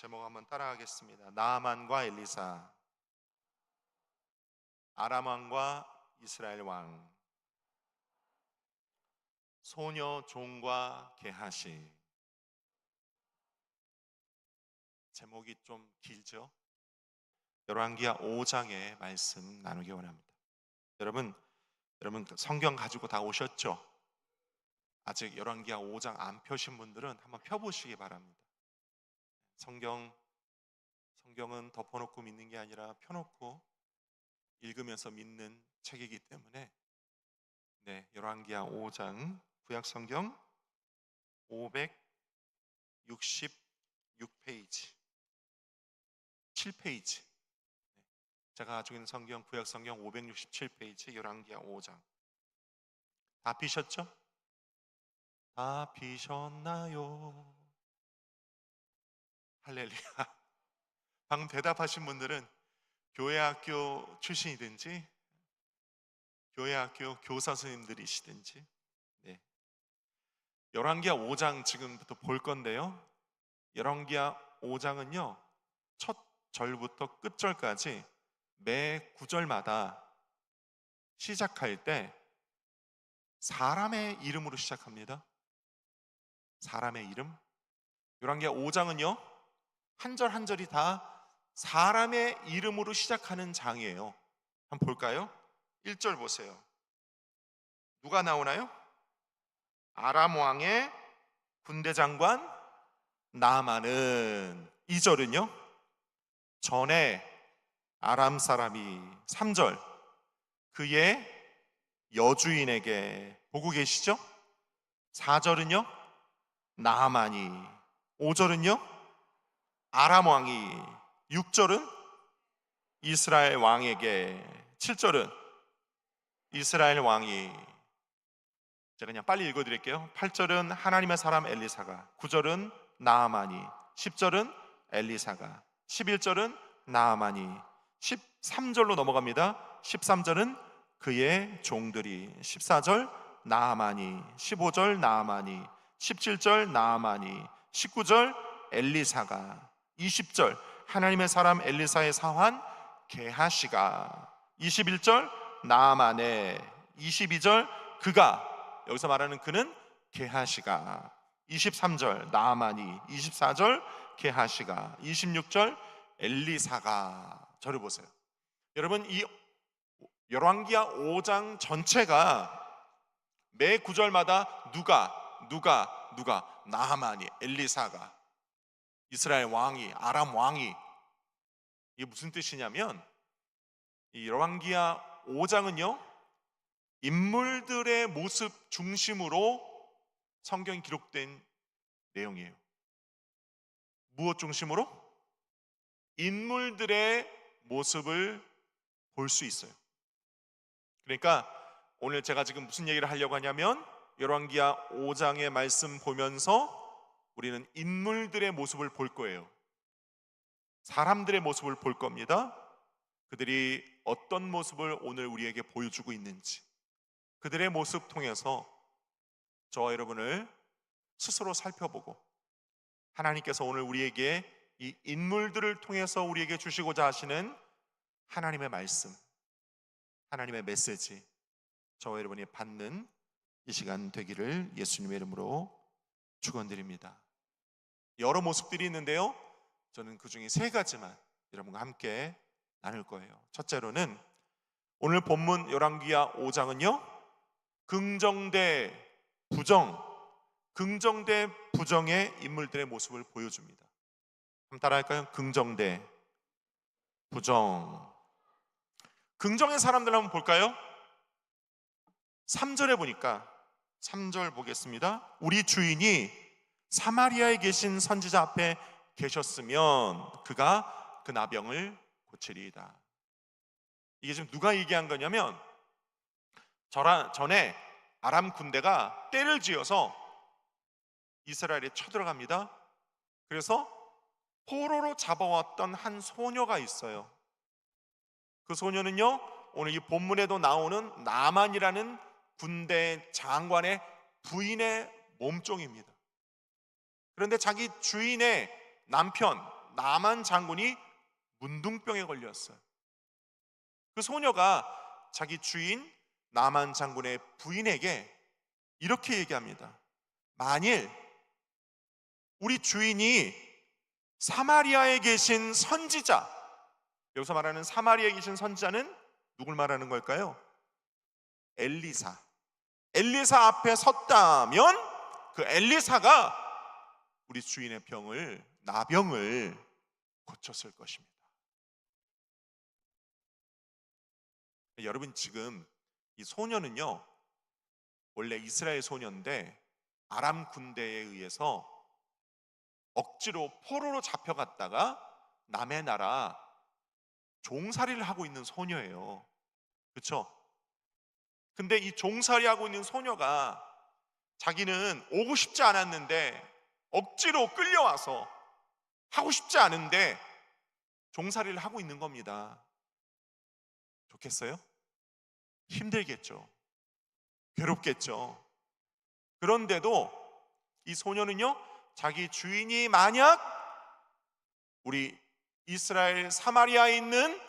제목 한번 따라하겠습니다. 나아만과 엘리사, 아람 왕과 이스라엘 왕, 소녀 종과 게하시. 제목이 좀 길죠? 열왕기하 5장의 말씀 나누기 원합니다. 여러분 성경 가지고 다 오셨죠? 아직 열왕기하 5장 안 펴신 분들은 한번 펴보시기 바랍니다. 성경은 덮어놓고 믿는 게 아니라 펴놓고 읽으면서 믿는 책이기 때문에 열왕기하 5장 구약성경 566페이지 7페이지, 제가 가지고 있는 성경 구약성경 567페이지 열왕기하 5장. 다 피셨죠? 다 피셨나요? 할렐루야. 방금 대답하신 분들은 교회학교 출신이든지 교회학교 교사 선생님들이시든지 열왕기하 5장 지금부터 볼 건데요, 열왕기하 5장은요 첫 절부터 끝절까지 매 구절마다 시작할 때 사람의 이름으로 시작합니다. 사람의 이름. 열왕기하 5장은요 한 절 한 절이 다 사람의 이름으로 시작하는 장이에요. 한번 볼까요? 1절 보세요. 누가 나오나요? 아람 왕의 군대 장관 나아만은. 2절은요 전에 아람 사람이. 3절 그의 여주인에게. 보고 계시죠? 4절은요 나아만이. 5절은요 아람 왕이. 6절은 이스라엘 왕에게. 7절은 이스라엘 왕이. 제가 그냥 빨리 읽어드릴게요. 8절은 하나님의 사람 엘리사가. 9절은 나아만이. 10절은 엘리사가. 11절은 나아만이. 13절로 넘어갑니다. 13절은 그의 종들이. 14절 나아만이. 15절 나아만이. 17절 나아만이. 19절 엘리사가. 20절 하나님의 사람 엘리사의 사환 게하시가. 21절 나아만의. 22절 그가, 여기서 말하는 그는 게하시가. 23절 나아만이. 24절 게하시가. 26절 엘리사가. 저를 보세요. 여러분, 이 열왕기하 5장 전체가 매 구절마다 누가 나아만이, 엘리사가, 이스라엘 왕이, 아람 왕이. 이게 무슨 뜻이냐면 이 열왕기하 5장은요 인물들의 모습 중심으로 성경이 기록된 내용이에요. 무엇 중심으로? 인물들의 모습을 볼 수 있어요. 그러니까 오늘 제가 지금 무슨 얘기를 하려고 하냐면 열왕기하 5장의 말씀 보면서 우리는 인물들의 모습을 볼 거예요. 사람들의 모습을 볼 겁니다. 그들이 어떤 모습을 오늘 우리에게 보여주고 있는지, 그들의 모습 통해서 저와 여러분을 스스로 살펴보고 하나님께서 오늘 우리에게 이 인물들을 통해서 우리에게 주시고자 하시는 하나님의 말씀, 하나님의 메시지, 저와 여러분이 받는 이 시간 되기를 예수님의 이름으로 축원드립니다. 여러 모습들이 있는데요, 저는 그 중에 3가지만 여러분과 함께 나눌 거예요. 첫째로는 오늘 본문 열왕기하 5장은요 긍정 대 부정의 인물들의 모습을 보여줍니다. 한번 따라할까요? 긍정 대 부정. 긍정의 사람들 한번 볼까요? 3절에 보니까, 3절 보겠습니다. 우리 주인이 사마리아에 계신 선지자 앞에 계셨으면 그가 그 나병을 고치리이다. 이게 지금 누가 얘기한 거냐면 전에 아람 군대가 떼를 지어서 이스라엘에 쳐들어갑니다. 그래서 포로로 잡아왔던 한 소녀가 있어요. 그 소녀는요 오늘 이 본문에도 나오는 나만이라는 군대 장관의 부인의 몸종입니다. 그런데 자기 주인의 남편 나만 장군이 문둥병에 걸렸어요. 그 소녀가 자기 주인 나만 장군의 부인에게 이렇게 얘기합니다. 만일 우리 주인이 사마리아에 계신 선지자, 여기서 말하는 사마리아에 계신 선지자는 누굴 말하는 걸까요? 엘리사 앞에 섰다면 그 엘리사가 우리 주인의 병을, 나병을 고쳤을 것입니다. 여러분, 지금 이 소녀는요, 원래 이스라엘 소녀인데 아람 군대에 의해서 억지로 포로로 잡혀갔다가 남의 나라 종살이를 하고 있는 소녀예요. 그렇죠? 근데 이 종살이 하고 있는 소녀가 자기는 오고 싶지 않았는데 억지로 끌려와서 하고 싶지 않은데 종살이를 하고 있는 겁니다. 좋겠어요? 힘들겠죠. 괴롭겠죠. 그런데도 이 소녀는요, 자기 주인이 만약 우리 이스라엘 사마리아에 있는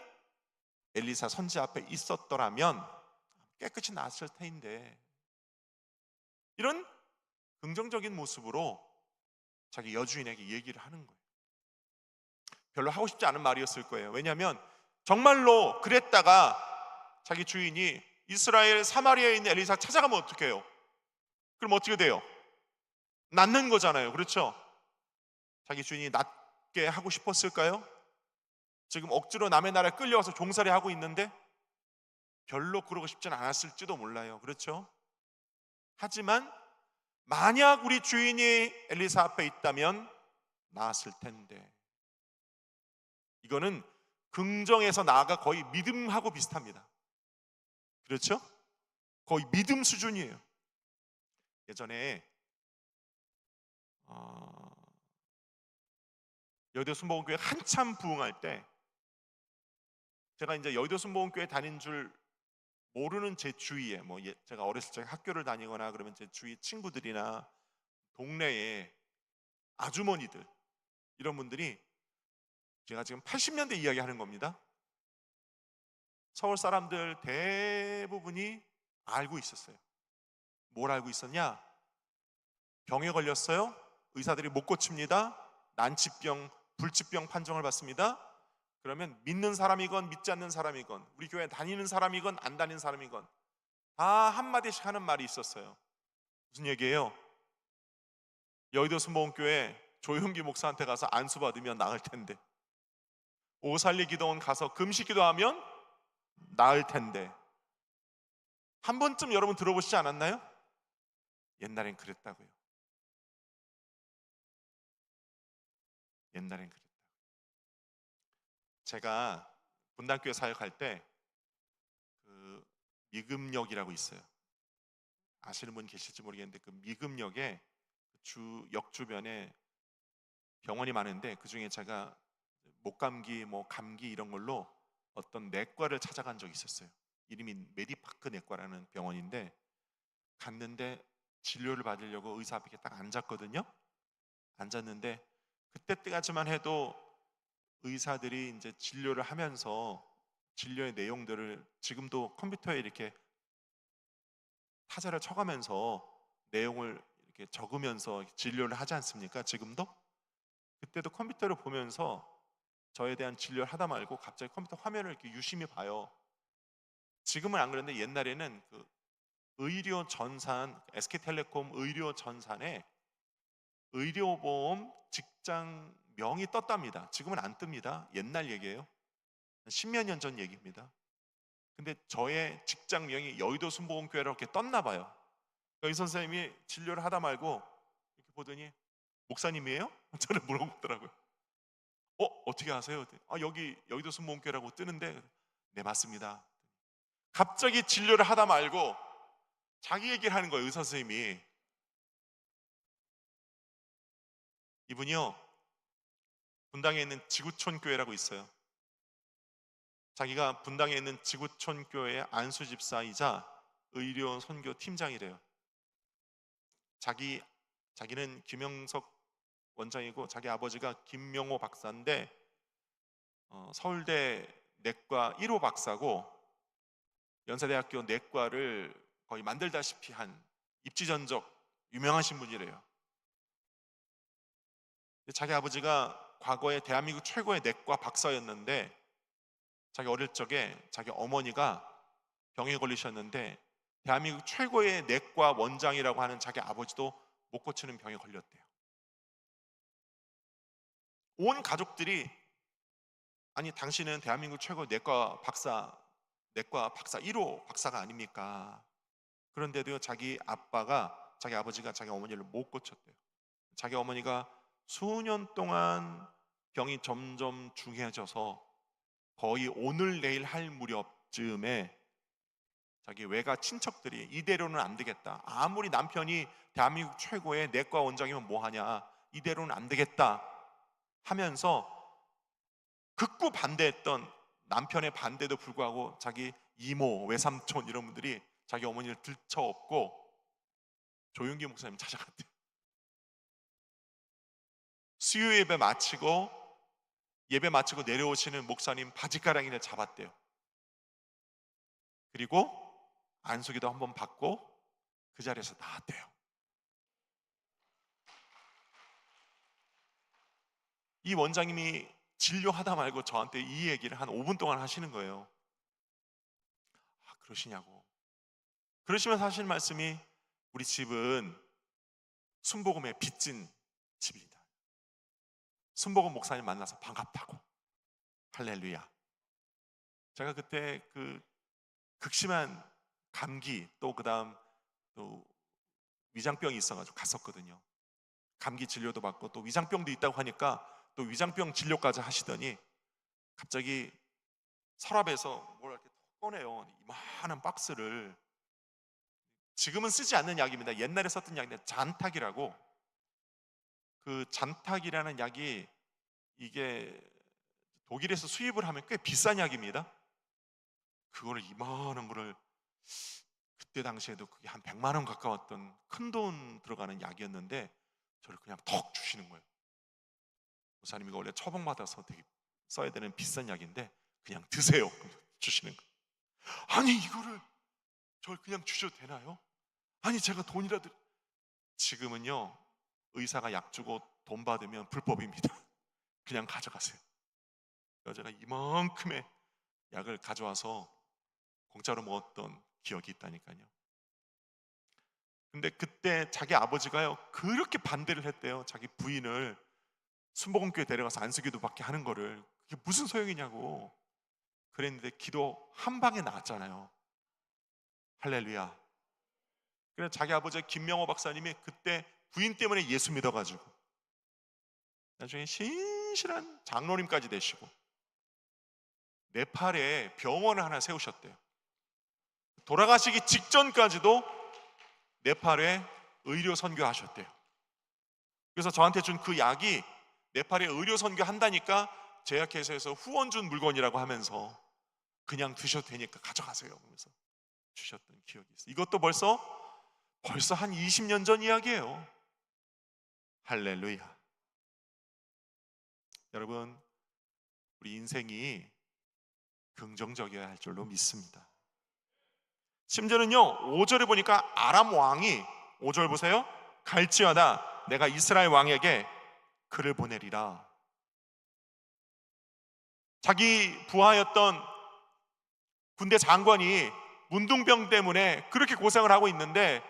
엘리사 선지 앞에 있었더라면 깨끗이 나았을 텐데, 이런 긍정적인 모습으로 자기 여주인에게 얘기를 하는 거예요. 별로 하고 싶지 않은 말이었을 거예요. 왜냐하면 정말로 그랬다가 자기 주인이 이스라엘 사마리아에 있는 엘리사 찾아가면 어떻게 해요? 그럼 어떻게 돼요? 낫는 거잖아요. 그렇죠? 자기 주인이 낫게 하고 싶었을까요? 지금 억지로 남의 나라에 끌려와서 종살이 하고 있는데 별로 그러고 싶진 않았을지도 몰라요. 그렇죠? 하지만 만약 우리 주인이 엘리사 앞에 있다면 나았을 텐데, 이거는 긍정에서 나아가 거의 믿음하고 비슷합니다. 그렇죠? 거의 믿음 수준이에요. 예전에 여의도 순복음교회 한참 부흥할 때, 제가 이제 여의도 순복음교회 다닌 줄 모르는 제 주위에, 제가 어렸을 적 학교를 다니거나 그러면 제 주위 친구들이나 동네에 아주머니들, 이런 분들이, 제가 지금 80년대 이야기 하는 겁니다. 서울 사람들 대부분이 알고 있었어요. 뭘 알고 있었냐? 병에 걸렸어요. 의사들이 못 고칩니다. 난치병, 불치병 판정을 받습니다. 그러면 믿는 사람이건 믿지 않는 사람이건, 우리 교회 다니는 사람이건 안 다니는 사람이건 다 한마디씩 하는 말이 있었어요. 무슨 얘기예요? 여의도 순복음교회 조용기 목사한테 가서 안수 받으면 나을 텐데, 오살리 기도원 가서 금식 기도하면 나을 텐데. 한 번쯤 여러분 들어보시지 않았나요? 옛날엔 그랬다고요. 옛날엔 그랬다. 제가 분당교회 사역할 때 그 미금역이라고 있어요. 아시는 분 계실지 모르겠는데, 그 미금역에 역 주변에 병원이 많은데, 그 중에 제가 목감기, 감기 이런 걸로 어떤 내과를 찾아간 적이 있었어요. 이름이 메디파크 내과라는 병원인데, 갔는데 진료를 받으려고 의사 앞에 딱 앉았거든요. 앉았는데 그때까지만 해도 의사들이 이제 진료를 하면서 진료의 내용들을, 지금도 컴퓨터에 이렇게 타자를 쳐가면서 내용을 이렇게 적으면서 진료를 하지 않습니까? 지금도? 그때도 컴퓨터를 보면서 저에 대한 진료를 하다 말고 갑자기 컴퓨터 화면을 이렇게 유심히 봐요. 지금은 안 그런데 옛날에는 그 의료 전산, SK텔레콤 의료 전산에 의료보험 직장명이 떴답니다. 지금은 안 뜹니다. 옛날 얘기예요. 10몇 년 전 얘기입니다. 근데 저의 직장명이 여의도 순복음교회라고 이렇게 떴나 봐요. 여기 선생님이 진료를 하다 말고 이렇게 보더니, 목사님이에요? 저를 물어보더라고요. 어떻게 아세요? 여기 여의도 순복음교회라고 뜨는데, 네 맞습니다. 갑자기 진료를 하다 말고 자기 얘기를 하는 거예요. 의사 선생님이. 이분이요, 분당에 있는 지구촌 교회라고 있어요. 자기가 분당에 있는 지구촌 교회의 안수 집사이자 의료 선교 팀장이래요. 자기는 김영석 원장이고 자기 아버지가 김명호 박사인데 서울대 내과 1호 박사고 연세대학교 내과를 거의 만들다시피 한 입지전적 유명하신 분이래요. 자기 아버지가 과거에 대한민국 최고의 내과 박사였는데 자기 어릴 적에 자기 어머니가 병에 걸리셨는데 대한민국 최고의 내과 원장이라고 하는 자기 아버지도 못 고치는 병에 걸렸대요. 온 가족들이 아니 당신은 대한민국 최고의 내과 박사 1호 박사가 아닙니까? 그런데도 자기 아버지가 자기 어머니를 못 고쳤대요. 자기 어머니가 수년 동안 병이 점점 중해져서 거의 오늘 내일 할 무렵쯤에 자기 외가 친척들이 이대로는 안 되겠다. 아무리 남편이 대한민국 최고의 내과 원장이면 뭐하냐. 이대로는 안 되겠다 하면서 극구 반대했던 남편의 반대도 불구하고 자기 이모, 외삼촌 이런 분들이 자기 어머니를 들쳐업고 조용기 목사님 찾아갔대요. 수요 예배 마치고 내려오시는 목사님 바지가랑이를 잡았대요. 그리고 안수기도 한번 받고 그 자리에서 나왔대요. 이 원장님이 진료하다 말고 저한테 이 얘기를 한 5분 동안 하시는 거예요. 아, 그러시냐고. 그러시면서 하시는 말씀이 우리 집은 순복음에 빚진 집이다. 순복음 목사님 만나서 반갑다고. 할렐루야. 제가 그때 그 극심한 감기 또 그다음 또 위장병이 있어가지고 갔었거든요. 감기 진료도 받고 또 위장병도 있다고 하니까 또 위장병 진료까지 하시더니 갑자기 서랍에서 뭘 이렇게 꺼내요. 이만한 박스를. 지금은 쓰지 않는 약입니다. 옛날에 썼던 약인데 잔탁이라고. 그 잔탁이라는 약이 이게 독일에서 수입을 하면 꽤 비싼 약입니다. 그거를 이만한 거를 그때 당시에도 그게 한 100만 원 가까웠던 큰 돈 들어가는 약이었는데 저를 그냥 턱 주시는 거예요. 목사님 이거 원래 처방받아서 되게 써야 되는 비싼 약인데 그냥 드세요. 주시는 거예요. 아니 이거를 저를 그냥 주셔도 되나요? 아니 제가 돈이라도. 지금은요 의사가 약 주고 돈 받으면 불법입니다. 그냥 가져가세요. 여자가 이만큼의 약을 가져와서 공짜로 먹었던 기억이 있다니까요. 근데 그때 자기 아버지가요 그렇게 반대를 했대요. 자기 부인을 순복음교회 데려가서 안수기도 받게 하는 거를. 그게 무슨 소용이냐고 그랬는데 기도 한 방에 나왔잖아요. 할렐루야. 그래서 자기 아버지 김명호 박사님이 그때 부인 때문에 예수 믿어가지고 나중에 신실한 장로님까지 되시고 네팔에 병원을 하나 세우셨대요. 돌아가시기 직전까지도 네팔에 의료 선교하셨대요. 그래서 저한테 준 그 약이 네팔에 의료 선교 한다니까 제약회사에서 후원 준 물건이라고 하면서 그냥 드셔도 되니까 가져가세요 그러면서 주셨던 기억이 있어요. 이것도 벌써 한 20년 전 이야기예요. 할렐루야. 여러분 우리 인생이 긍정적이어야 할 줄로 믿습니다. 심지어는요 5절에 보니까 아람 왕이 5절 보세요. 갈지어다 내가 이스라엘 왕에게 그를 보내리라. 자기 부하였던 군대 장관이 문둥병 때문에 그렇게 고생을 하고 있는데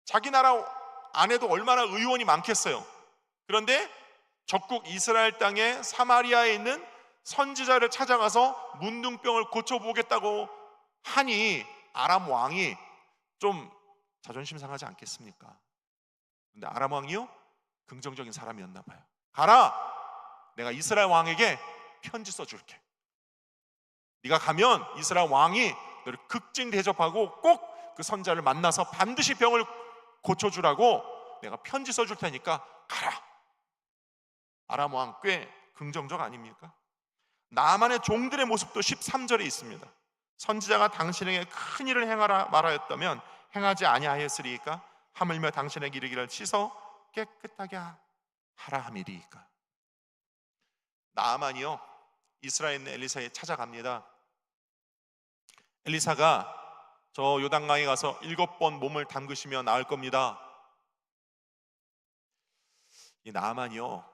자기 나라 안에도 얼마나 의원이 많겠어요. 그런데 적국 이스라엘 땅에 사마리아에 있는 선지자를 찾아가서 문둥병을 고쳐보겠다고 하니 아람 왕이 좀 자존심 상하지 않겠습니까? 근데 아람 왕이요 긍정적인 사람이었나 봐요. 가라, 내가 이스라엘 왕에게 편지 써줄게. 네가 가면 이스라엘 왕이 너를 극진 대접하고 꼭 그 선자를 만나서 반드시 병을 고쳐주라고 내가 편지 써줄 테니까 가라. 아람 왕 꽤 긍정적 아닙니까? 나만의 종들의 모습도 13절에 있습니다. 선지자가 당신에게 큰 일을 행하라 말하였다면 행하지 아니하였으리이까 하물며 당신에게 이르기를 씻어 깨끗하게 하라 함이리이까. 나아만이요 이스라엘 있는 엘리사에 찾아갑니다. 엘리사가 저 요단강에 가서 7번 몸을 담그시면 나을 겁니다. 이 나아만이요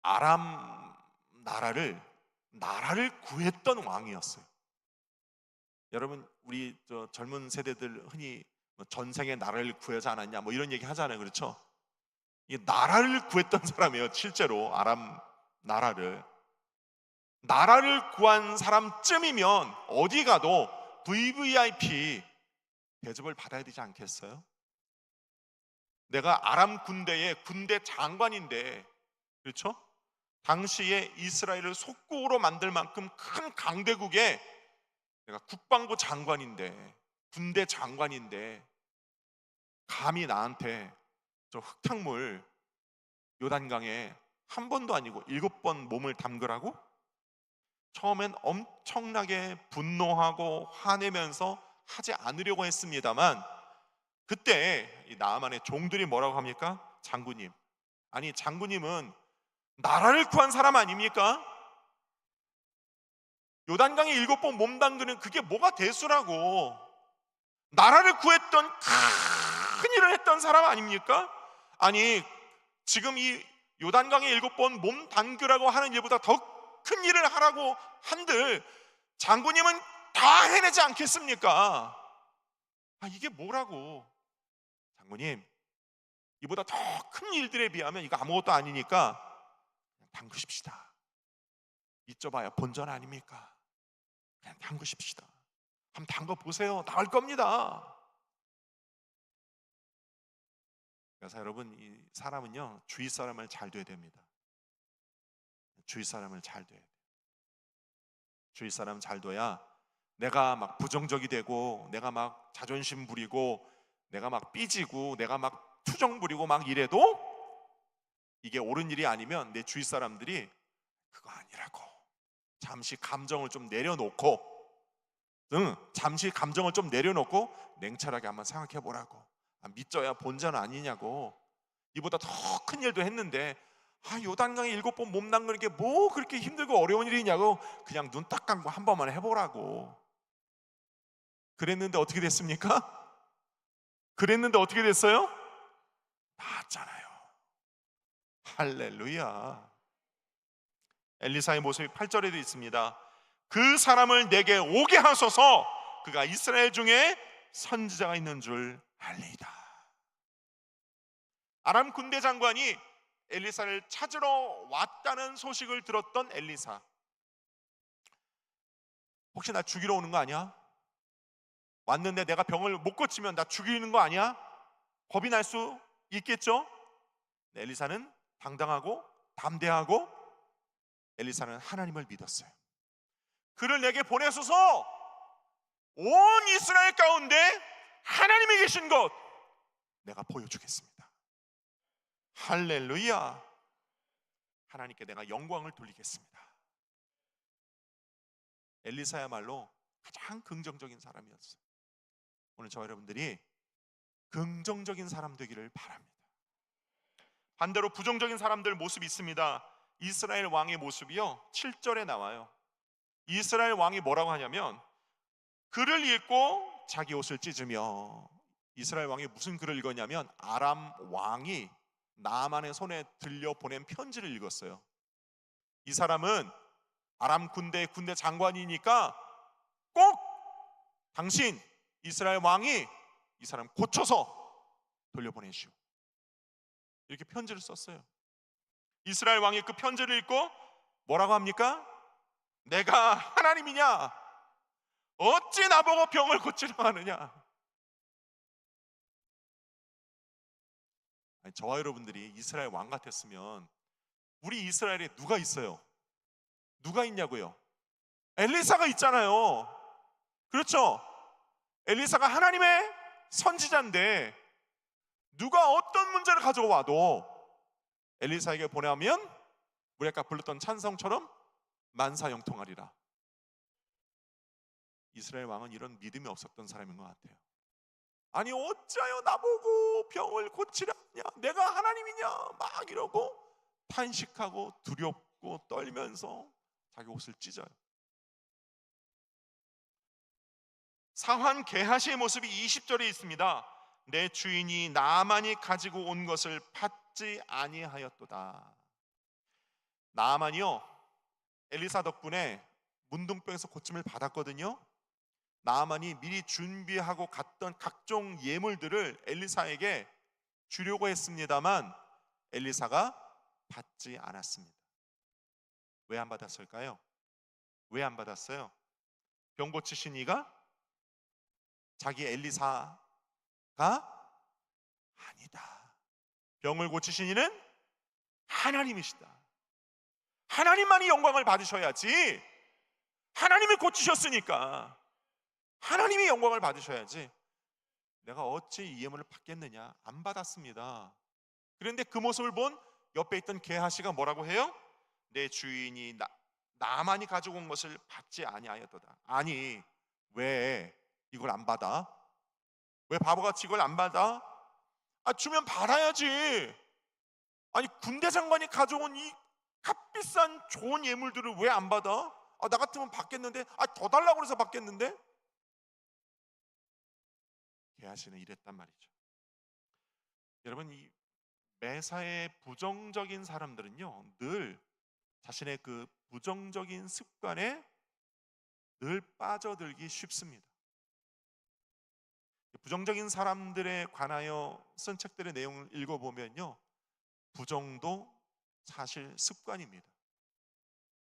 아람 나라를 구했던 왕이었어요. 여러분 우리 젊은 세대들 흔히 전생에 나라를 구하지 않았냐 뭐 이런 얘기 하잖아요. 그렇죠? 이 나라를 구했던 사람이에요. 실제로 아람 나라를 구한 사람쯤이면 어디 가도 VVIP 대접을 받아야 되지 않겠어요? 내가 아람 군대의 군대 장관인데, 그렇죠? 당시에 이스라엘을 속국으로 만들 만큼 큰 강대국에 내가 국방부 장관인데, 군대 장관인데 감히 나한테 저 흙탕물 요단강에 한 번도 아니고 7번 몸을 담그라고? 처음엔 엄청나게 분노하고 화내면서 하지 않으려고 했습니다만, 그때 이 나아만의 종들이 뭐라고 합니까? 장군님, 아니 장군님은 나라를 구한 사람 아닙니까? 요단강에 7번 몸 담그는 그게 뭐가 대수라고, 나라를 구했던 큰 일을 했던 사람 아닙니까? 아니 지금 이 요단강에 7번 몸 담그라고 하는 일보다 더 큰 일을 하라고 한들 장군님은 다 해내지 않겠습니까? 이게 뭐라고? 장군님, 이보다 더 큰 일들에 비하면 이거 아무것도 아니니까 그냥 담그십시다. 잊어봐야 본전 아닙니까? 그냥 담그십시다. 한번 담궈보세요. 나을 겁니다. 그래서 여러분, 이 사람은요 주위 사람을 잘 둬야 됩니다. 주위 사람을 잘 둬야 돼요. 주위 사람 잘 둬야 내가 막 부정적이 되고, 내가 막 자존심 부리고, 내가 막 삐지고, 내가 막 투정 부리고 막 이래도 이게 옳은 일이 아니면 내 주위 사람들이 그거 아니라고, 잠시 감정을 좀 내려놓고, 냉철하게 한번 생각해 보라고. 믿져야 본전 아니냐고. 이보다 더 큰 일도 했는데 요단강에 7번 몸 담그는 게 뭐 그렇게 힘들고 어려운 일이냐고, 그냥 눈 딱 감고 한 번만 해보라고. 그랬는데 어떻게 됐습니까? 나았잖아요. 할렐루야. 엘리사의 모습이 8절에도 있습니다. 그 사람을 내게 오게 하소서, 그가 이스라엘 중에 선지자가 있는 줄 알리이다. 아람 군대 장관이 엘리사를 찾으러 왔다는 소식을 들었던 엘리사, 혹시 나 죽이러 오는 거 아니야? 왔는데 내가 병을 못 고치면 나 죽이는 거 아니야? 겁이 날 수 있겠죠? 엘리사는 당당하고 담대하고, 엘리사는 하나님을 믿었어요. 그를 내게 보내소서, 온 이스라엘 가운데 하나님이 계신 것 내가 보여주겠습니다. 할렐루야. 하나님께 내가 영광을 돌리겠습니다. 엘리사야말로 가장 긍정적인 사람이었어요. 오늘 저와 여러분들이 긍정적인 사람 되기를 바랍니다. 반대로 부정적인 사람들 모습이 있습니다. 이스라엘 왕의 모습이요 7절에 나와요. 이스라엘 왕이 뭐라고 하냐면, 글을 읽고 자기 옷을 찢으며. 이스라엘 왕이 무슨 글을 읽었냐면, 아람 왕이 나아만의 손에 들려 보낸 편지를 읽었어요. 이 사람은 아람 군대 장관이니까 꼭 당신 이스라엘 왕이 이 사람 고쳐서 돌려보내시오, 이렇게 편지를 썼어요. 이스라엘 왕이 그 편지를 읽고 뭐라고 합니까? 내가 하나님이냐? 어찌 나보고 병을 고치려고 하느냐? 저와 여러분들이 이스라엘 왕 같았으면, 우리 이스라엘에 누가 있어요? 누가 있냐고요? 엘리사가 있잖아요. 그렇죠? 엘리사가 하나님의 선지자인데, 누가 어떤 문제를 가지고 와도 엘리사에게 보내면 우리 아까 불렀던 찬성처럼 만사형통하리라. 이스라엘 왕은 이런 믿음이 없었던 사람인 것 같아요. 아니 어찌하여 나보고 병을 고치라 하냐, 내가 하나님이냐 막 이러고 탄식하고 두렵고 떨면서 자기 옷을 찢어요. 상한 게하시의 모습이 20절에 있습니다. 내 주인이 나만이 가지고 온 것을 받지 아니하였도다. 나만이요, 엘리사 덕분에 문둥병에서 고침을 받았거든요. 나만이 미리 준비하고 갔던 각종 예물들을 엘리사에게 주려고 했습니다만 엘리사가 받지 않았습니다. 왜 안 받았을까요? 왜 안 받았어요? 병 고치신 이가 자기 엘리사가 아니다. 병을 고치신 이는 하나님이시다. 하나님만이 영광을 받으셔야지. 하나님이 고치셨으니까 하나님이 영광을 받으셔야지. 내가 어찌 이 예물을 받겠느냐? 안 받았습니다. 그런데 그 모습을 본 옆에 있던 게하시가 뭐라고 해요? 내 주인이 나만이 가지고 온 것을 받지 아니하였도다. 아니, 왜 이걸 안 받아? 왜 바보같이 이걸 안 받아? 주면 받아야지. 아니, 군대 장관이 가져온 이 값비싼 좋은 예물들을 왜 안 받아? 나 같으면 받겠는데, 더 달라고 그래서 받겠는데. 게하시는 이랬단 말이죠. 여러분, 이 매사에 부정적인 사람들은요, 늘 자신의 그 부정적인 습관에 늘 빠져들기 쉽습니다. 부정적인 사람들에 관하여 쓴 책들의 내용을 읽어보면요, 부정도 사실 습관입니다.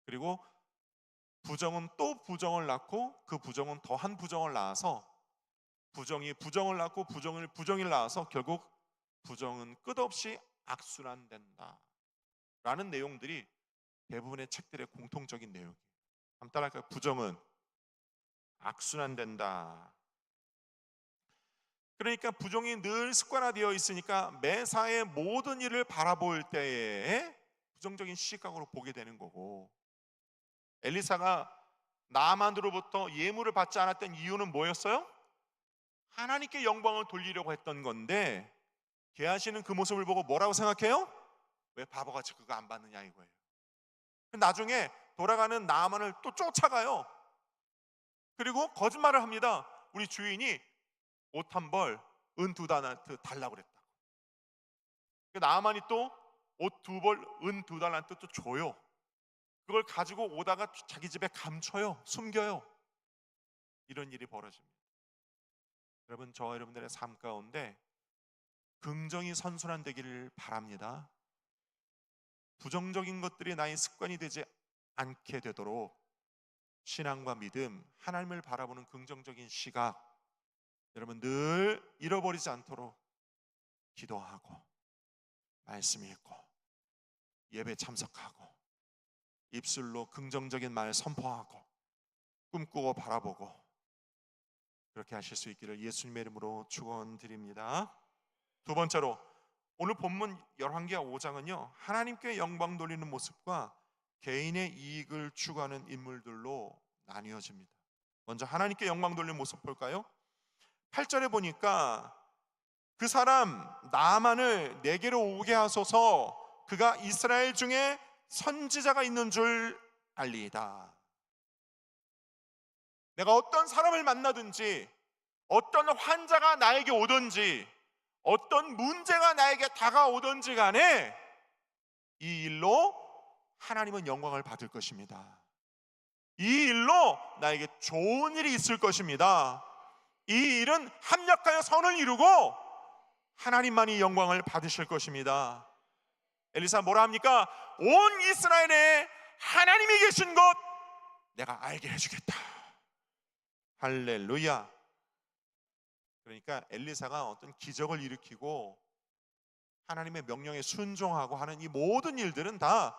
그리고 부정은 또 부정을 낳고 그 부정은 더한 부정을 낳아서 부정이 부정을 낳고 부정을 낳아서 결국 부정은 끝없이 악순환된다 라는 내용들이 대부분의 책들의 공통적인 내용이에요. 한번 따라할까요? 부정은 악순환된다. 그러니까 부정이 늘 습관화되어 있으니까 매사의 모든 일을 바라볼 때에 부정적인 시각으로 보게 되는 거고, 엘리사가 나만으로부터 예물을 받지 않았던 이유는 뭐였어요? 하나님께 영광을 돌리려고 했던 건데, 게하시는 그 모습을 보고 뭐라고 생각해요? 왜 바보같이 그거 안 받느냐 이거예요. 나중에 돌아가는 나만을 또 쫓아가요. 그리고 거짓말을 합니다. 우리 주인이 옷 한 벌, 은 2달란트 달라고 그랬다. 나만이 또 옷 2벌, 은 2달란트 또 줘요. 그걸 가지고 오다가 자기 집에 감춰요. 숨겨요. 이런 일이 벌어집니다. 여러분, 저와 여러분들의 삶 가운데 긍정이 선순환되기를 바랍니다. 부정적인 것들이 나의 습관이 되지 않게 되도록 신앙과 믿음, 하나님을 바라보는 긍정적인 시각, 여러분 늘 잃어버리지 않도록 기도하고 말씀 읽고 예배 참석하고 입술로 긍정적인 말 선포하고 꿈꾸고 바라보고 그렇게 하실 수 있기를 예수님의 이름으로 축원드립니다. 두 번째로, 오늘 본문 열왕기하 5장은요, 하나님께 영광 돌리는 모습과 개인의 이익을 추구하는 인물들로 나뉘어집니다. 먼저 하나님께 영광 돌리는 모습 볼까요? 8절에 보니까 그 사람 나만을 내게로 오게 하소서, 그가 이스라엘 중에 선지자가 있는 줄 알리이다. 내가 어떤 사람을 만나든지, 어떤 환자가 나에게 오든지, 어떤 문제가 나에게 다가오든지 간에 이 일로 하나님은 영광을 받을 것입니다. 이 일로 나에게 좋은 일이 있을 것입니다. 이 일은 합력하여 선을 이루고 하나님만이 영광을 받으실 것입니다. 엘리사 뭐라 합니까? 온 이스라엘에 하나님이 계신 것 내가 알게 해주겠다. 할렐루야. 그러니까 엘리사가 어떤 기적을 일으키고 하나님의 명령에 순종하고 하는 이 모든 일들은 다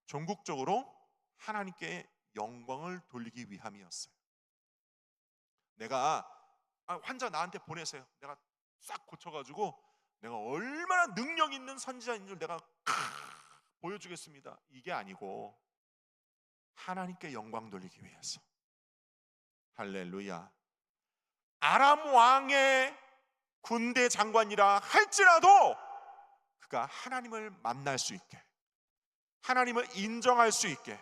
전국적으로 하나님께 영광을 돌리기 위함이었어요. 내가 환자 나한테 보내세요. 내가 싹 고쳐가지고 내가 얼마나 능력 있는 선지자인 줄 내가 보여주겠습니다. 이게 아니고 하나님께 영광 돌리기 위해서. 할렐루야. 아람 왕의 군대 장관이라 할지라도 그가 하나님을 만날 수 있게, 하나님을 인정할 수 있게,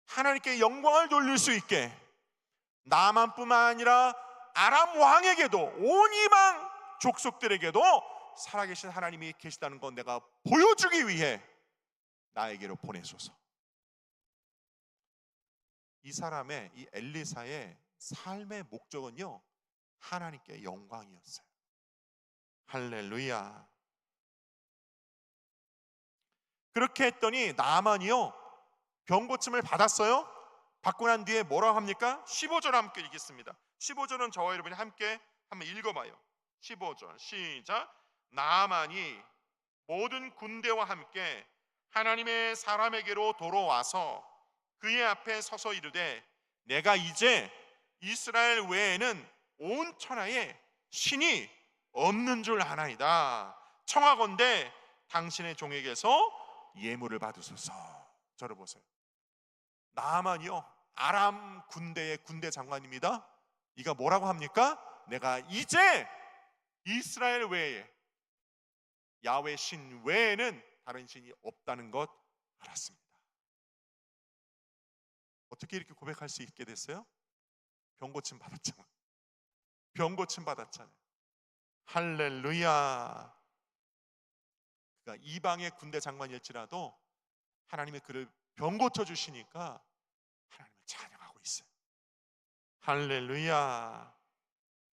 하나님께 영광을 돌릴 수 있게, 나만뿐만 아니라 아람 왕에게도, 온 이방 족속들에게도 살아계신 하나님이 계시다는 건 내가 보여주기 위해 나에게로 보내소서. 이 사람의, 이 엘리사의 삶의 목적은요, 하나님께 영광이었어요. 할렐루야. 그렇게 했더니 나만이요, 병 고침을 받았어요. 받고 난 뒤에 뭐라고 합니까? 15절 함께 읽겠습니다. 15절은 저와 여러분이 함께 한번 읽어봐요. 15절 시작. 나만이 모든 군대와 함께 하나님의 사람에게로 돌아와서 그의 앞에 서서 이르되, 내가 이제 이스라엘 외에는 온 천하에 신이 없는 줄 아나이다. 청하건대 당신의 종에게서 예물을 받으소서. 저를 보세요. 나만이요, 아람 군대의 군대 장관입니다. 이가 뭐라고 합니까? 내가 이제 이스라엘 외에, 야훼 신 외에는 다른 신이 없다는 것 알았습니다. 어떻게 이렇게 고백할 수 있게 됐어요? 병 고침 받았잖아요. 병 고침 받았잖아요. 할렐루야. 그러니까 이방의 군대 장관일지라도 하나님이 그를 병 고쳐 주시니까 하나님을 찬양하고 있어요. 할렐루야.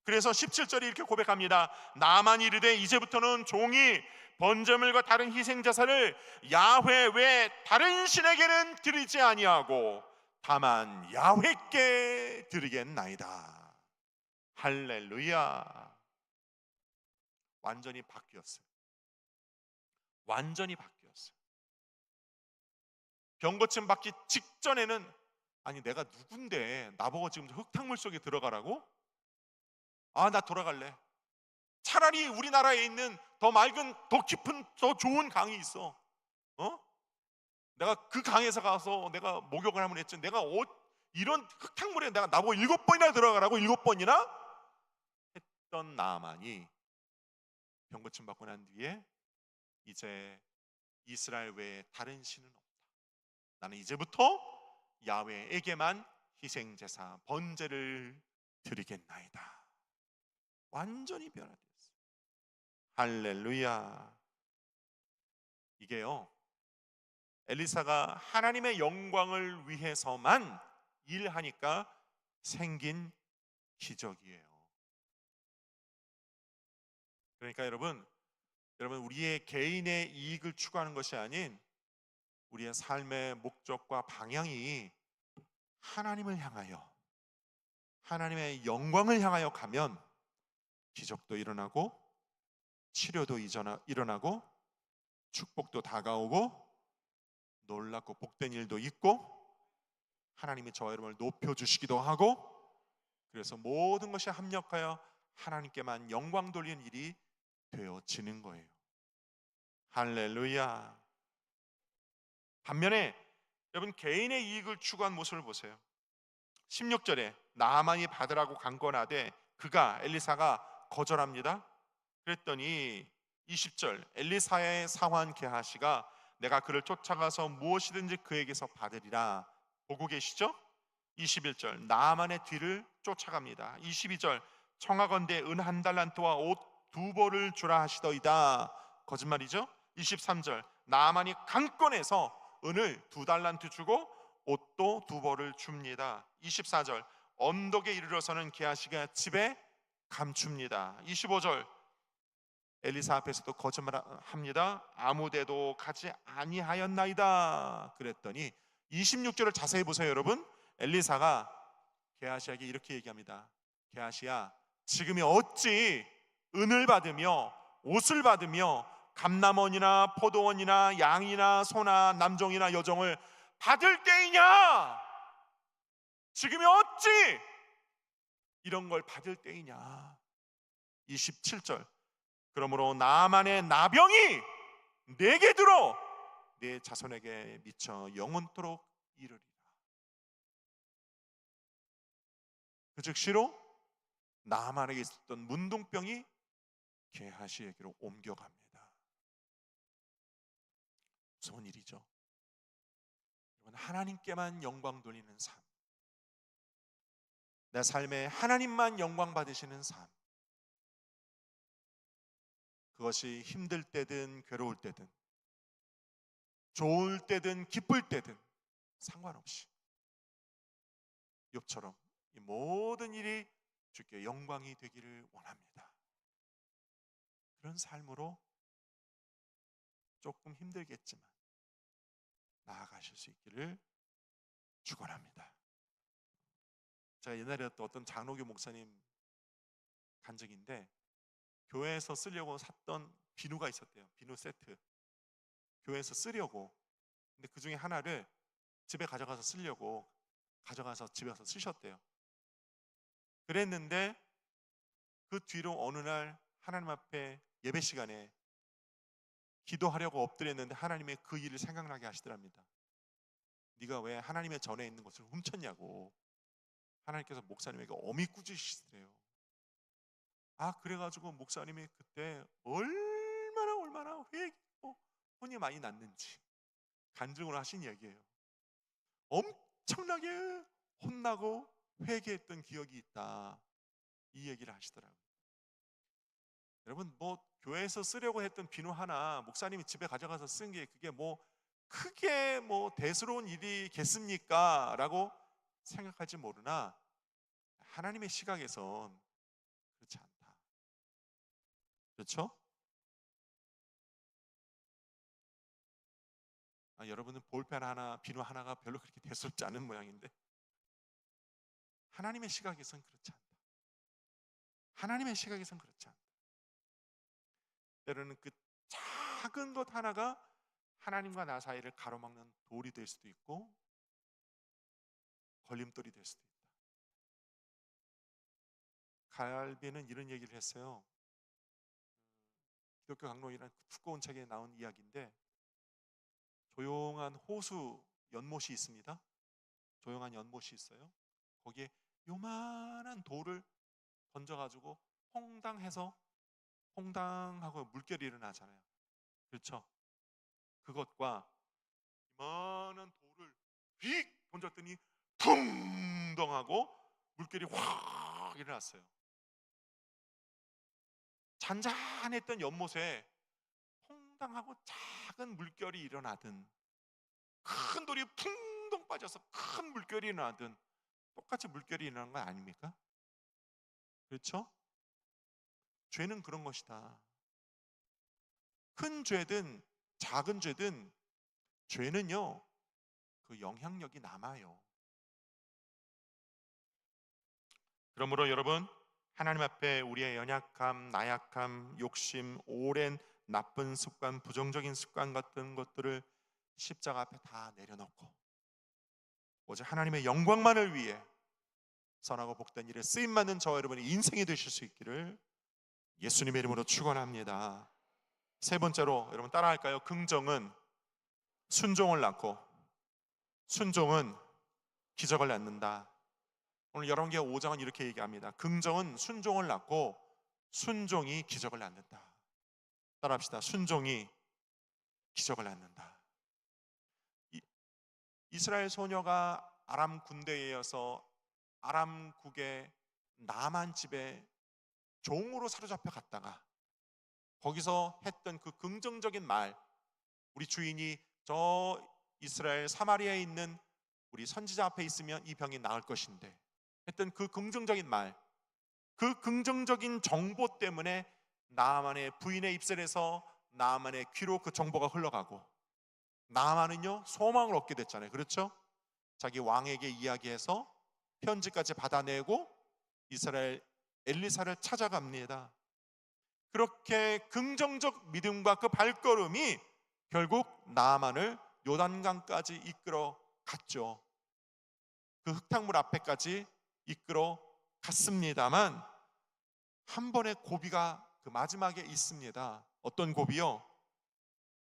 그래서 17절이 이렇게 고백합니다. 나만 이르되 이제부터는 종이 번제물과 다른 희생제사를 야훼 외 다른 신에게는 드리지 아니하고 다만 야훼께 드리겠나이다. 할렐루야. 완전히 바뀌었어요. 완전히 바뀌었어요. 병고침 받기 직전에는, 아니 내가 누군데 나보고 지금 흙탕물 속에 들어가라고? 아, 나 돌아갈래. 차라리 우리나라에 있는 더 맑은, 더 깊은, 더 좋은 강이 있어. 내가 그 강에서 가서 내가 목욕을 하면 했지, 내가 이런 흙탕물에 내가 나보고 7번이나 들어가라고? 7번이나? 했던 나만이 병고침 받고 난 뒤에 이제 이스라엘 외에 다른 신은 없다. 나는 이제부터 야훼에게만 희생제사 번제를 드리겠나이다. 완전히 변화됐어요. 할렐루야. 이게요, 엘리사가 하나님의 영광을 위해서만 일하니까 생긴 기적이에요. 그러니까 여러분 우리의 개인의 이익을 추구하는 것이 아닌 우리의 삶의 목적과 방향이 하나님을 향하여, 하나님의 영광을 향하여 가면 기적도 일어나고 치료도 일어나고 축복도 다가오고 놀랍고 복된 일도 있고 하나님이 저와 여러분을 높여주시기도 하고, 그래서 모든 것이 합력하여 하나님께만 영광 돌리는 일이 되어지는 거예요. 할렐루야. 반면에 여러분 개인의 이익을 추구한 모습을 보세요. 16절에 나만이 받으라고 간권하되 그가, 엘리사가 거절합니다. 그랬더니 20절 엘리사의 사환 게하시가 내가 그를 쫓아가서 무엇이든지 그에게서 받으리라. 보고 계시죠? 21절 나만의 뒤를 쫓아갑니다. 22절 청하건대 은 1달란트와 옷 2벌을 주라 하시더이다. 거짓말이죠? 23절 나만이 강권해서 은을 2달란트 주고 옷도 2벌을 줍니다. 24절 언덕에 이르러서는 게하시가 집에 감춥니다. 25절 엘리사 앞에서도 거짓말합니다. 아무데도 가지 아니하였나이다. 그랬더니 26절을 자세히 보세요. 여러분, 엘리사가 게하시에게 이렇게 얘기합니다. 게하시야, 지금이 어찌 은을 받으며 옷을 받으며 감남원이나 포도원이나 양이나 소나 남종이나 여종을 받을 때이냐? 지금이 어찌 이런 걸 받을 때이냐? 27절 그러므로 나만의 나병이 내게 들어 내 자손에게 미쳐 영원토록 이르리라. 그 즉시로 나만에게 있었던 문둥병이 게하시에게로 옮겨갑니다. 무서운 일이죠. 하나님께만 영광 돌리는 삶, 내 삶에 하나님만 영광 받으시는 삶, 그것이 힘들 때든 괴로울 때든 좋을 때든 기쁠 때든 상관없이 욥처럼 이 모든 일이 주께 영광이 되기를 원합니다. 그런 삶으로 조금 힘들겠지만 나아가실 수 있기를 축원합니다. 제가 옛날에 또 어떤 장로교 목사님 간증인데, 교회에서 쓰려고 샀던 비누가 있었대요. 비누 세트, 교회에서 쓰려고. 근데 그 중에 하나를 집에 가져가서 쓰려고 가져가서 집에 가서 쓰셨대요. 그랬는데 그 뒤로 어느 날 하나님 앞에 예배 시간에 기도하려고 엎드렸는데 하나님의 그 일을 생각나게 하시더랍니다. 네가 왜 하나님의 전에 있는 것을 훔쳤냐고 하나님께서 목사님에게 어미 꾸짖으시더래요. 그래가지고 목사님이 그때 얼마나 회개하고 혼이 많이 났는지 간증을 하신 얘기예요. 엄청나게 혼나고 회개했던 기억이 있다, 이 얘기를 하시더라고요. 여러분, 교회에서 쓰려고 했던 비누 하나 목사님이 집에 가져가서 쓴 게 그게 크게 대수로운 일이겠습니까? 라고 생각할지 모르나 하나님의 시각에선 그렇지 않다. 그렇죠? 여러분은 볼펜 하나, 비누 하나가 별로 그렇게 대수롭지 않은 모양인데 하나님의 시각에선 그렇지 않다. 하나님의 시각에선 그렇지 않다. 때로는 그 작은 것 하나가 하나님과 나 사이를 가로막는 돌이 될 수도 있고 걸림돌이 될 수도 있다. 갈비는 이런 얘기를 했어요. 기독교 강론이라는 두꺼운 책에 나온 이야기인데, 조용한 호수 연못이 있습니다. 조용한 연못이 있어요. 거기에 요만한 돌을 던져가지고 퐁당하고 물결이 일어나잖아요. 그렇죠? 그것과 이만한 돌을 휙 던졌더니 붕덩하고 물결이 확 일어났어요. 잔잔했던 연못에 퐁당하고 작은 물결이 일어나든 큰 돌이 풍덩 빠져서 큰 물결이 일어나든 똑같이 물결이 일어나는 건 아닙니까? 그렇죠? 죄는 그런 것이다. 큰 죄든 작은 죄든 죄는요, 그 영향력이 남아요. 그러므로 여러분, 하나님 앞에 우리의 연약함, 나약함, 욕심, 오랜 나쁜 습관, 부정적인 습관 같은 것들을 십자가 앞에 다 내려놓고 오직 하나님의 영광만을 위해 선하고 복된 일에 쓰임받는 저와 여러분의 인생이 되실 수 있기를 예수님의 이름으로 축원합니다. 세 번째로 여러분 따라할까요? 긍정은 순종을 낳고 순종은 기적을 낳는다. 오늘 열왕기하 5장은 이렇게 얘기합니다. 긍정은 순종을 낳고 순종이 기적을 낳는다. 따라합시다. 순종이 기적을 낳는다. 이스라엘 소녀가 아람 군대에 의해서 아람국의 나만 집에 종으로 사로잡혀 갔다가 거기서 했던 그 긍정적인 말, 우리 주인이 저 이스라엘 사마리아에 있는 우리 선지자 앞에 있으면 이 병이 나을 것인데 했던 그 긍정적인 말, 그 긍정적인 정보 때문에 나아만의 부인의 입술에서 나아만의 귀로 그 정보가 흘러가고 나아만은요 소망을 얻게 됐잖아요. 그렇죠? 자기 왕에게 이야기해서 편지까지 받아내고 이스라엘 엘리사를 찾아갑니다. 그렇게 긍정적 믿음과 그 발걸음이 결국 나아만을 요단강까지 이끌어 갔죠. 그 흙탕물 앞에까지 이끌어 갔습니다만 한 번의 고비가 그 마지막에 있습니다. 어떤 고비요?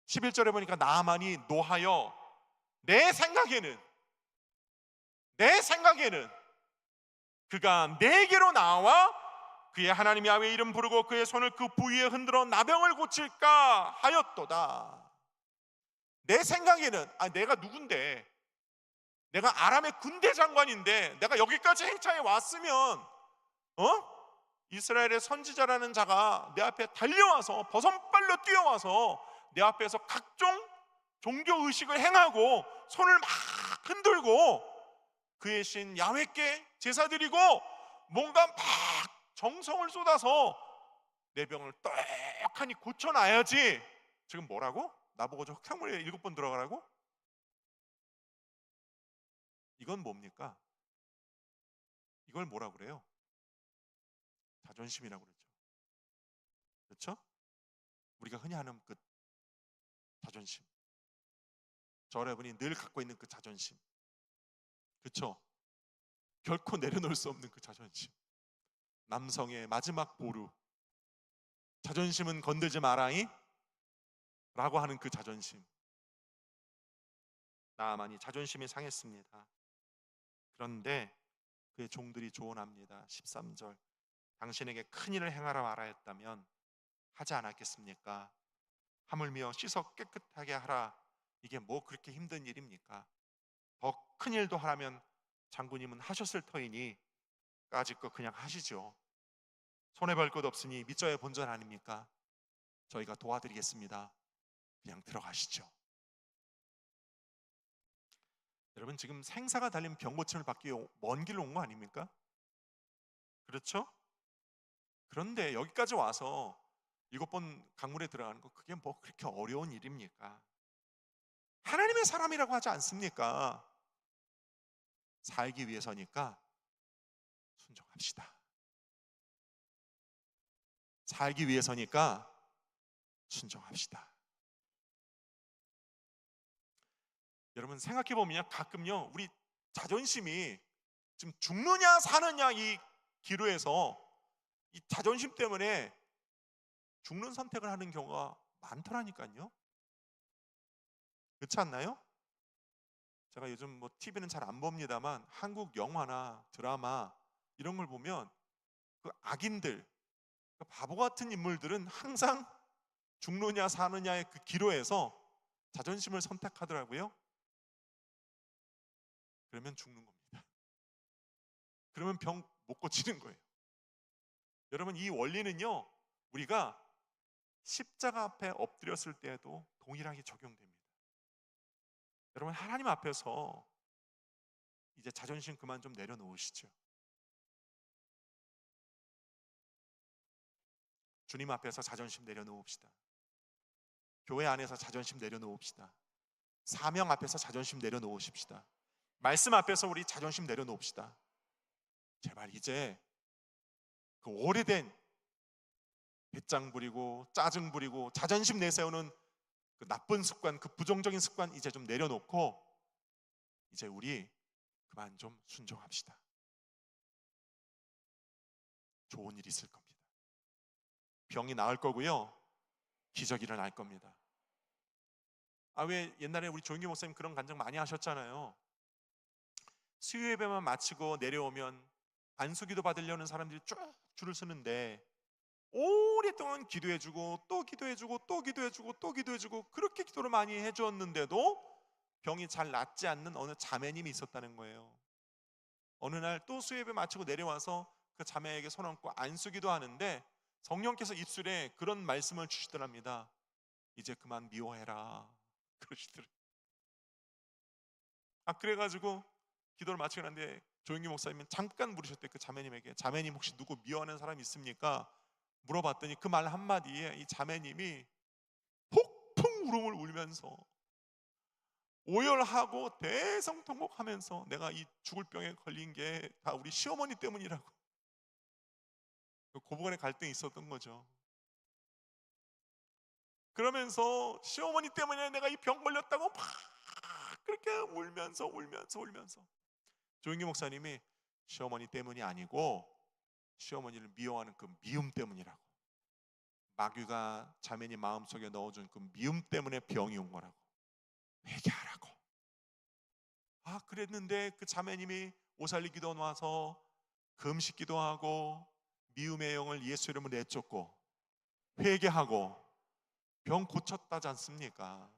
11절에 보니까 나아만이 노하여 내 생각에는 그가 내게로 나와 그의 하나님 야훼의 이름 부르고 그의 손을 그 부위에 흔들어 나병을 고칠까 하였도다. 내 생각에는 내가 누군데 내가 아람의 군대 장관인데 내가 여기까지 행차해 왔으면 이스라엘의 선지자라는 자가 내 앞에 달려와서 버선발로 뛰어와서 내 앞에서 각종 종교 의식을 행하고 손을 막 흔들고 그의 신 야훼께 제사 드리고 뭔가 막 정성을 쏟아서 내 병을 떡하니 고쳐놔야지. 지금 뭐라고? 나보고 저 흙탕물에 7번 들어가라고? 이건 뭡니까? 이걸 뭐라 그래요? 자존심이라고 그러죠. 그렇죠? 우리가 흔히 하는 그 자존심, 저 여러분이 늘 갖고 있는 그 자존심, 그렇죠? 결코 내려놓을 수 없는 그 자존심, 남성의 마지막 보루, 자존심은 건들지 마라이 라고 하는 그 자존심. 나아만이 자존심이 상했습니다. 그런데 그의 종들이 조언합니다. 13절, 당신에게 큰 일을 행하라 말하였다면 하지 않았겠습니까? 하물며 씻어 깨끗하게 하라. 이게 뭐 그렇게 힘든 일입니까? 더 큰 일도 하라면 장군님은 하셨을 터이니 까짓 거 그냥 하시죠. 손해볼 것 없으니 밑져야 본전 아닙니까? 저희가 도와드리겠습니다. 그냥 들어가시죠. 여러분, 지금 생사가 달린 병 고침을 받기 위해 먼 길로 온 거 아닙니까? 그렇죠? 그런데 여기까지 와서 7번 강물에 들어가는 거, 그게 뭐 그렇게 어려운 일입니까? 하나님의 사람이라고 하지 않습니까? 살기 위해서니까 순종합시다. 살기 위해서니까 순종합시다. 여러분, 생각해 보면요, 가끔요 우리 자존심이 지금 죽느냐 사느냐 이 기로에서 이 자존심 때문에 죽는 선택을 하는 경우가 많더라니까요. 그렇지 않나요? 제가 요즘 뭐 TV는 잘 안 봅니다만 한국 영화나 드라마 이런 걸 보면 그 악인들, 그 바보 같은 인물들은 항상 죽느냐 사느냐의 그 기로에서 자존심을 선택하더라고요. 그러면 죽는 겁니다. 그러면 병 못 고치는 거예요. 여러분, 이 원리는요 우리가 십자가 앞에 엎드렸을 때에도 동일하게 적용됩니다. 여러분, 하나님 앞에서 이제 자존심 그만 좀 내려놓으시죠. 주님 앞에서 자존심 내려놓읍시다. 교회 안에서 자존심 내려놓읍시다. 사명 앞에서 자존심 내려놓으십시다. 말씀 앞에서 우리 자존심 내려놓읍시다. 제발 이제 그 오래된 배짱 부리고 짜증 부리고 자존심 내세우는 그 나쁜 습관, 그 부정적인 습관 이제 좀 내려놓고 이제 우리 그만 좀 순종합시다. 좋은 일이 있을 겁니다. 병이 나을 거고요, 기적이 일어날 겁니다. 왜 옛날에 우리 조영기 목사님 그런 간증 많이 하셨잖아요. 수요 예배만 마치고 내려오면 안수기도 받으려는 사람들이 쭉 줄을 서는데 오랫동안 기도해주고 또 기도해주고 또 기도해주고 또 기도해주고 그렇게 기도를 많이 해주었는데도 병이 잘 낫지 않는 어느 자매님이 있었다는 거예요. 어느 날 또 수요 예배 마치고 내려와서 그 자매에게 손 얹고 안수기도 하는데 성령께서 입술에 그런 말씀을 주시더랍니다. 이제 그만 미워해라 그러시더라고요. 그래가지고 기도를 마치고 났는데 조영기 목사님은 잠깐 물으셨대. 그 자매님에게, 자매님 혹시 누구 미워하는 사람 있습니까? 물어봤더니 그 말 한마디에 이 자매님이 폭풍 울음을 울면서 오열하고 대성통곡하면서 내가 이 죽을 병에 걸린 게 다 우리 시어머니 때문이라고, 고부간의 갈등이 있었던 거죠. 그러면서 시어머니 때문에 내가 이 병 걸렸다고 막 그렇게 울면서 조영기 목사님이 시어머니 때문이 아니고 시어머니를 미워하는 그 미움 때문이라고, 마귀가 자매님 마음속에 넣어준 그 미움 때문에 병이 온 거라고, 회개하라고. 그랬는데 그 자매님이 오살리 기도 와서 금식 기도하고 미움의 영을 예수 이름으로 내쫓고 회개하고 병 고쳤다지 않습니까?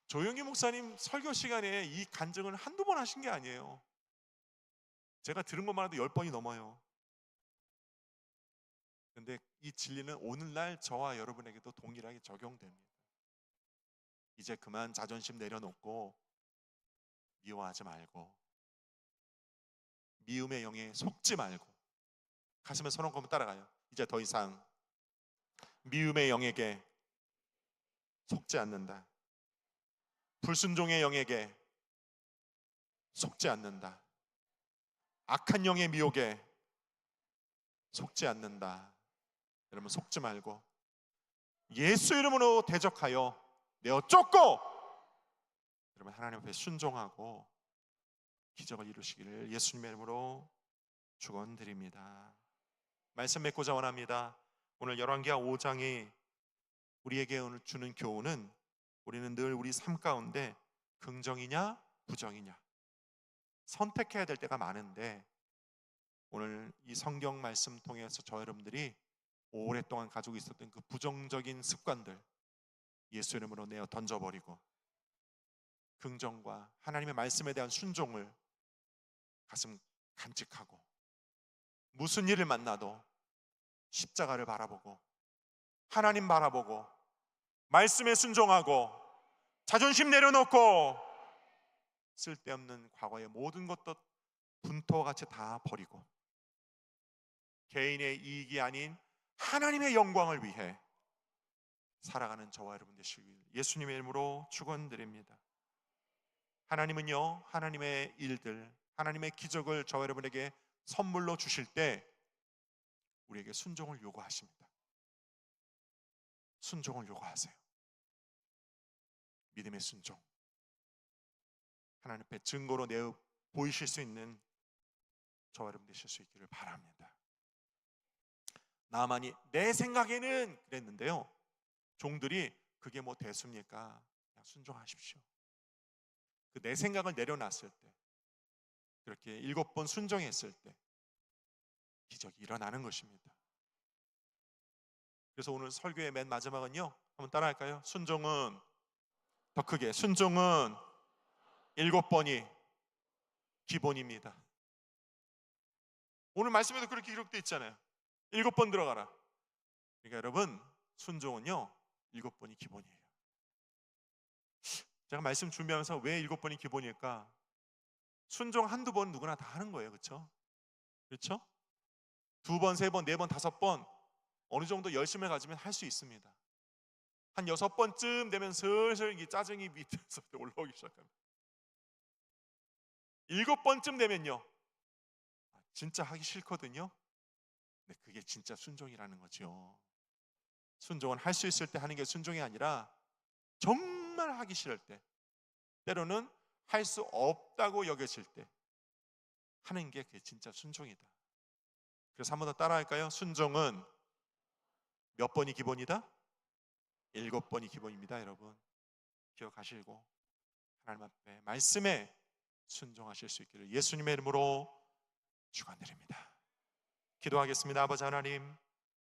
조영기 목사님 설교 시간에 이 간증을 한두 번 하신 게 아니에요. 제가 들은 것만 해도 10번이 넘어요. 근데 이 진리는 오늘날 저와 여러분에게도 동일하게 적용됩니다. 이제 그만 자존심 내려놓고 미워하지 말고 미움의 영에 속지 말고, 가슴에 손 얹고 따라가요. 이제 더 이상 미움의 영에게 속지 않는다. 불순종의 영에게 속지 않는다. 악한 영의 미혹에 속지 않는다. 여러분, 속지 말고 예수 이름으로 대적하여 내어 쫓고 여러분 하나님 앞에 순종하고 기적을 이루시기를 예수님의 이름으로 축원드립니다. 말씀 맺고자 원합니다. 오늘 열왕기하 5장이 우리에게 오늘 주는 교훈은, 우리는 늘 우리 삶 가운데 긍정이냐 부정이냐 선택해야 될 때가 많은데, 오늘 이 성경 말씀 통해서 저 여러분들이 오랫동안 가지고 있었던 그 부정적인 습관들 예수 이름으로 내어 던져버리고 긍정과 하나님의 말씀에 대한 순종을 가슴 간직하고, 무슨 일을 만나도 십자가를 바라보고 하나님 바라보고 말씀에 순종하고 자존심 내려놓고 쓸데없는 과거의 모든 것도 분토와 같이 다 버리고 개인의 이익이 아닌 하나님의 영광을 위해 살아가는 저와 여러분 되시길 예수님의 이름으로 축원드립니다. 하나님은요, 하나님의 일들, 하나님의 기적을 저와 여러분에게 선물로 주실 때 우리에게 순종을 요구하십니다. 순종을 요구하세요. 믿음의 순종, 하나님 앞에 증거로 내어 보이실 수 있는 저와 여러분 되실 수 있기를 바랍니다. 나만이 내 생각에는 그랬는데요, 종들이 그게 뭐 대수입니까? 그냥 순종하십시오. 그 내 생각을 내려놨을 때, 그렇게 7번 순종했을 때 기적이 일어나는 것입니다. 그래서 오늘 설교의 맨 마지막은요, 한번 따라할까요? 순종은, 더 크게, 순종은 7번이 기본입니다. 오늘 말씀에도 그렇게 기록되어 있잖아요. 7번 들어가라. 그러니까 여러분, 순종은요 7번이 기본이에요. 제가 말씀 준비하면서 왜 7번이 기본일까? 순종 한두 번 누구나 다 하는 거예요. 그렇죠? 그렇죠? 2번, 3번, 4번, 5번 어느 정도 열심을 가지면 할 수 있습니다. 한 6번쯤 되면 슬슬 이 짜증이 밑에서 올라오기 시작합니다. 7번쯤 되면요, 진짜 하기 싫거든요. 근데 그게 진짜 순종이라는 거죠. 순종은 할 수 있을 때 하는 게 순종이 아니라 정말 하기 싫을 때, 때로는 할 수 없다고 여겨질 때 하는 게 그게 진짜 순종이다. 그래서 한 번 더 따라할까요? 순종은 몇 번이 기본이다? 7번이 기본입니다. 여러분 기억하시고 하나님 앞에 말씀에 순종하실 수 있기를 예수님의 이름으로 축원드립니다. 기도하겠습니다. 아버지 하나님,